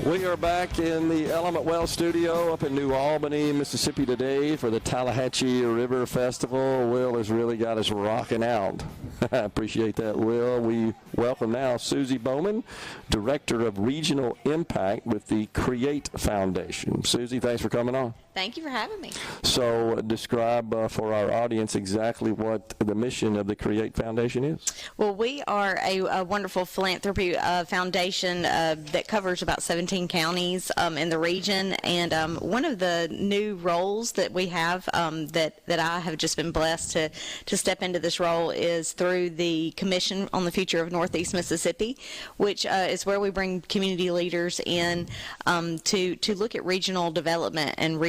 We are back in the Element Well studio up in New Albany, Mississippi today for the Tallahatchie River Festival. Will has really got us rocking out. I appreciate that, Will. We welcome now Suzy Bowman, Director of Regional Impact with the Create Foundation. Suzy, thanks for coming on. Thank you for having me. So describe for our audience exactly what the mission of the Create Foundation is. Well, we are a wonderful philanthropy foundation that covers about 17 counties in the region, and one of the new roles that we have that I have just been blessed to step into this role is through the Commission on the Future of Northeast Mississippi, which is where we bring community leaders in to look at regional development and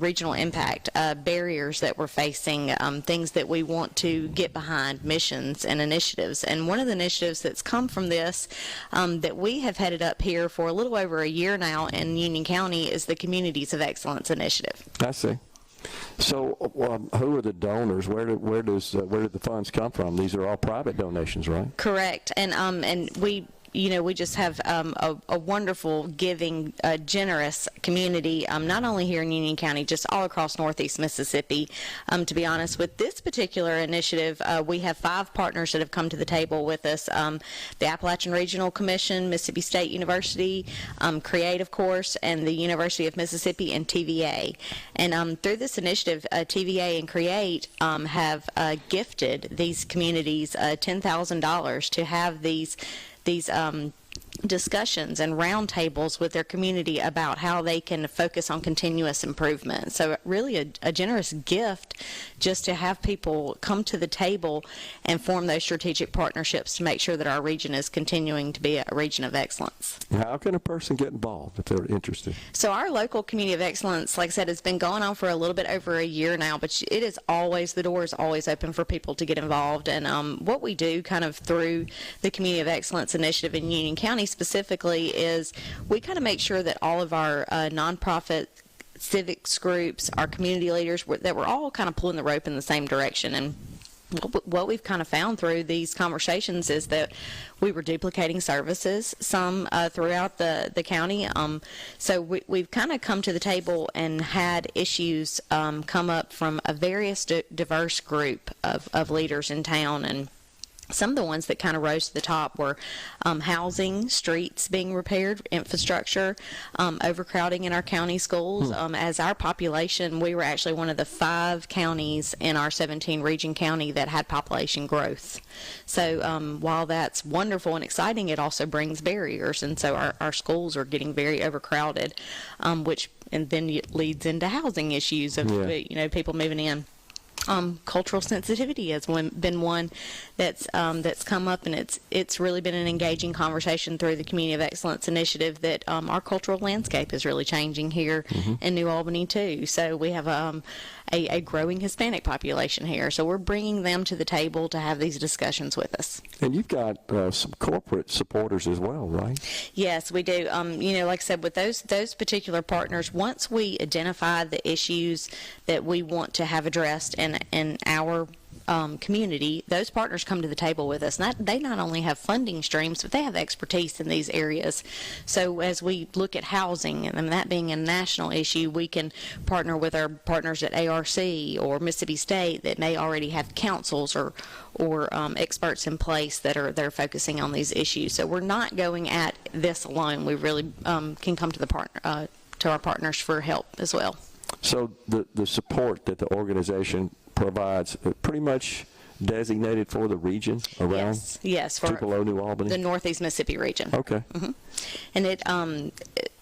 regional impact, barriers that we're facing, things that we want to get behind, missions and initiatives. And one of the initiatives that's come from this that we have headed up here for a little over a year now in Union County is the Communities of Excellence Initiative. I see. So who are the donors? Where did the funds come from? These are all private donations, right? Correct. And we just have a wonderful, giving, generous community, not only here in Union County, just all across Northeast Mississippi. To be honest, with this particular initiative, we have 5 partners that have come to the table with us. The Appalachian Regional Commission, Mississippi State University, Create, of course, and the University of Mississippi, and TVA. And through this initiative, TVA and Create have gifted these communities $10,000 to have these discussions and roundtables with their community about how they can focus on continuous improvement. So really a generous gift just to have people come to the table and form those strategic partnerships to make sure that our region is continuing to be a region of excellence. How can a person get involved if they're interested? So our local Community of Excellence, like I said, has been going on for a little bit over a year now, but it is always, the door is always open for people to get involved. And what we do kind of through the Community of Excellence initiative in Union County specifically is we kind of make sure that all of our nonprofit civics groups, our community leaders, that we're all kind of pulling the rope in the same direction. And what we've kind of found through these conversations is that we were duplicating services, some throughout the county. So we've kind of come to the table and had issues come up from a various diverse group of leaders in town. And some of the ones that kind of rose to the top were housing, streets being repaired, infrastructure, overcrowding in our county schools. As our population, we were actually one of the 5 counties in our 17 region county that had population growth. So while that's wonderful and exciting, it also brings barriers. And so our schools are getting very overcrowded, which and then leads into housing issues of people moving in. Cultural sensitivity has been one that's come up, and it's really been an engaging conversation through the Community of Excellence initiative that our cultural landscape is really changing here in New Albany too. So we have a growing Hispanic population here, so we're bringing them to the table to have these discussions with us. And you've got some corporate supporters as well, right? Yes, we do. Like I said, with those particular partners, once we identify the issues that we want to have addressed in our community, those partners come to the table with us. And they not only have funding streams, but they have expertise in these areas. So as we look at housing, and that being a national issue, we can partner with our partners at ARC or Mississippi State that may already have councils or experts in place that are focusing on these issues. So we're not going at this alone. We really can come to to our partners for help as well. So the support that the organization provides pretty much designated for the region around? Yes, for Tupelo, New Albany? The Northeast Mississippi region. Okay. And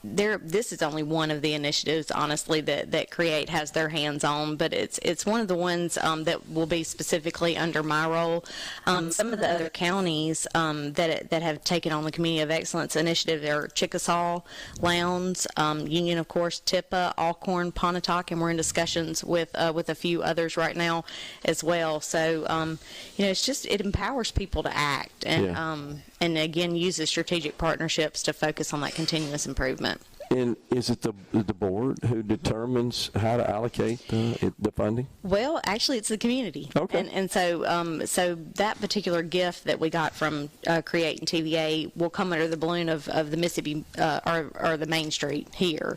this is only one of the initiatives, honestly, that Create has their hands on, but it's one of the ones that will be specifically under my role. Some of the other counties that have taken on the Community of Excellence initiative are Chickasaw, Lowndes, Union, of course, Tippah, Alcorn, Pontotoc, and we're in discussions with a few others right now as well. So, it empowers people to act and again uses strategic partnerships to focus on that continuous improvement. And is it the board who determines how to allocate the funding? Well, actually, it's the community. Okay. And so so that particular gift that we got from Create and TVA will come under the balloon of the Mississippi or the Main Street here.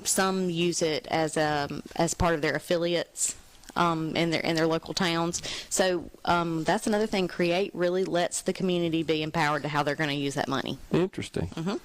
Some use it as part of their affiliates. In their local towns. So that's another thing. Create really lets the community be empowered to how they're going to use that money. Interesting. Mm-hmm.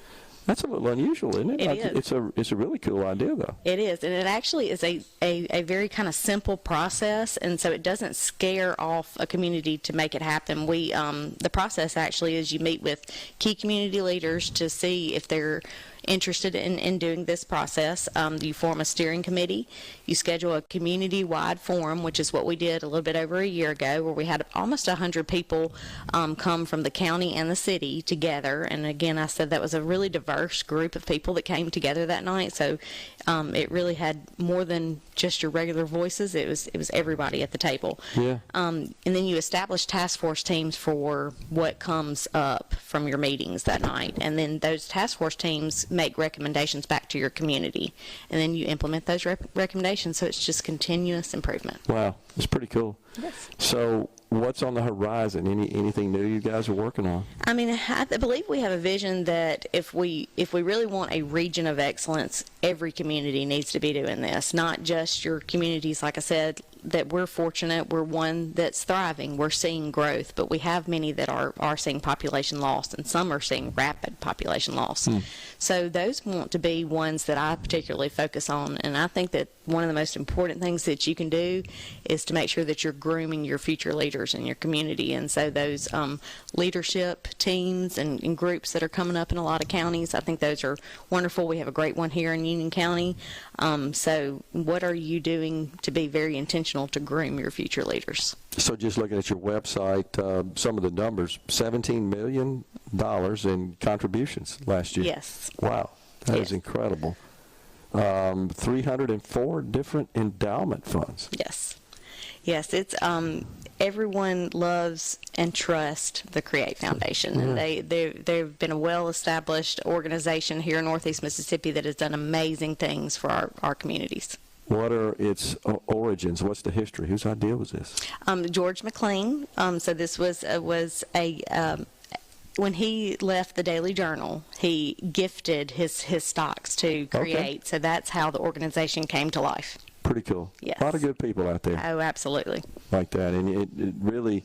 That's a little unusual, isn't it? It is. It's a really cool idea, though. It is, and it actually is a very kind of simple process, and so it doesn't scare off a community to make it happen. The process actually is you meet with key community leaders to see if they're interested in doing this process. You form a steering committee. You schedule a community-wide forum, which is what we did a little bit over a year ago, where we had almost 100 people come from the county and the city together. And again, I said that was a really diverse group of people that came together that night. So it really had more than just your regular voices. It was everybody at the table. Yeah. And then you establish task force teams for what comes up from your meetings that night. And then those task force teams make recommendations back to your community. And then you implement those recommendations. So it's just continuous improvement. Wow. It's pretty cool. Yes. So what's on the horizon? Anything new you guys are working on? I mean, I believe we have a vision that if we really want a region of excellence, every community needs to be doing this, not just your communities, like I said, that we're fortunate. We're one that's thriving. We're seeing growth, but we have many that are seeing population loss, and some are seeing rapid population loss. So those want to be ones that I particularly focus on, and I think that one of the most important things that you can do is to make sure that you're grooming your future leaders in your community. And so those leadership teams and groups that are coming up in a lot of counties, I think those are wonderful. We have a great one here in Union County. So what are you doing to be very intentional to groom your future leaders? So just looking at your website, some of the numbers, $17 million in contributions last year. Yes. Wow. That is incredible. 304 different endowment funds. Yes. Yes, it's everyone loves and trusts the Create Foundation. And they've been a well-established organization here in Northeast Mississippi that has done amazing things for our communities. What are its origins? What's the history? Whose idea was this? George McLean. So this was when he left the Daily Journal, he gifted his stocks to Create. Okay. So that's how the organization came to life. Pretty cool. Yes. A lot of good people out there. Oh, absolutely. Like that. And it really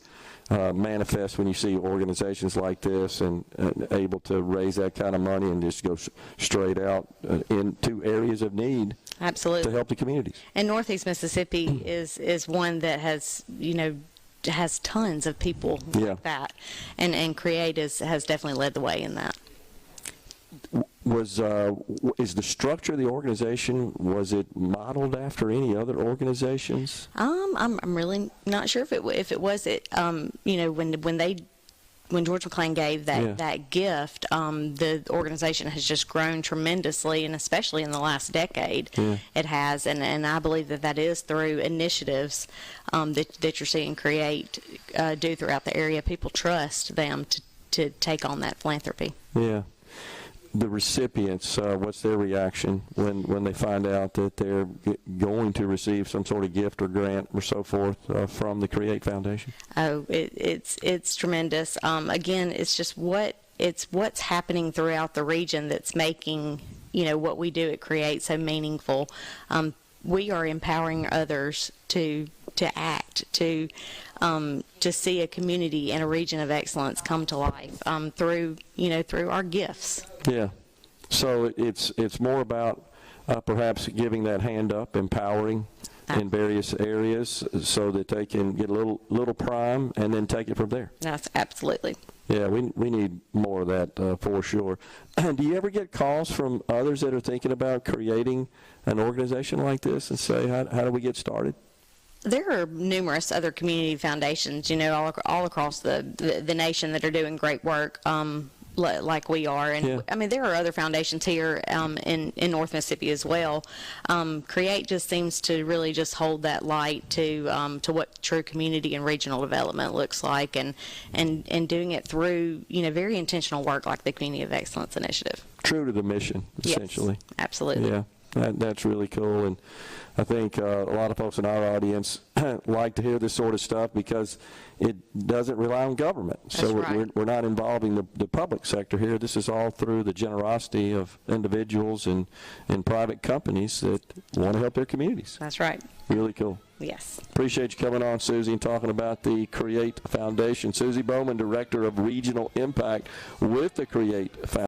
manifests when you see organizations like this and able to raise that kind of money and just go straight out into areas of need. Absolutely. To help the communities. And Northeast Mississippi is one that has, has tons of people like that. And Create has definitely led the way in that. Is the structure of the organization, was it modeled after any other organizations? I'm really not sure if it was when George McLean gave that gift, the organization has just grown tremendously, and especially in the last decade, it has. And I believe that is through initiatives that you're seeing Create do throughout the area. People trust them to take on that philanthropy. Yeah. The recipients, what's their reaction when they find out that they're going to receive some sort of gift or grant or so forth from the Create Foundation? Oh, it's tremendous. Again, it's just what's happening throughout the region that's making what we do at Create so meaningful. We are empowering others to act, to see a community and a region of excellence come to life through our gifts. Yeah. So it's more about perhaps giving that hand up, empowering in various areas so that they can get a little prime and then take it from there. That's absolutely. Yeah, we need more of that for sure. Do you ever get calls from others that are thinking about creating an organization like this and say, how do we get started? There are numerous other community foundations, all across the nation that are doing great work. like we are. And Yeah. I mean, there are other foundations here in North Mississippi as well. Create just seems to really just hold that light to what true community and regional development looks like, and doing it through very intentional work like the Community of Excellence Initiative. True to the mission, essentially. Yes, absolutely. Yeah, that's really cool. And I think a lot of folks in our audience like to hear this sort of stuff because it doesn't rely on government. So we're not involving the public sector here. This is all through the generosity of individuals and private companies that want to help their communities. That's right. Really cool. Yes. Appreciate you coming on, Suzy, and talking about the Create Foundation. Suzy Bowman, Director of Regional Impact with the Create Foundation.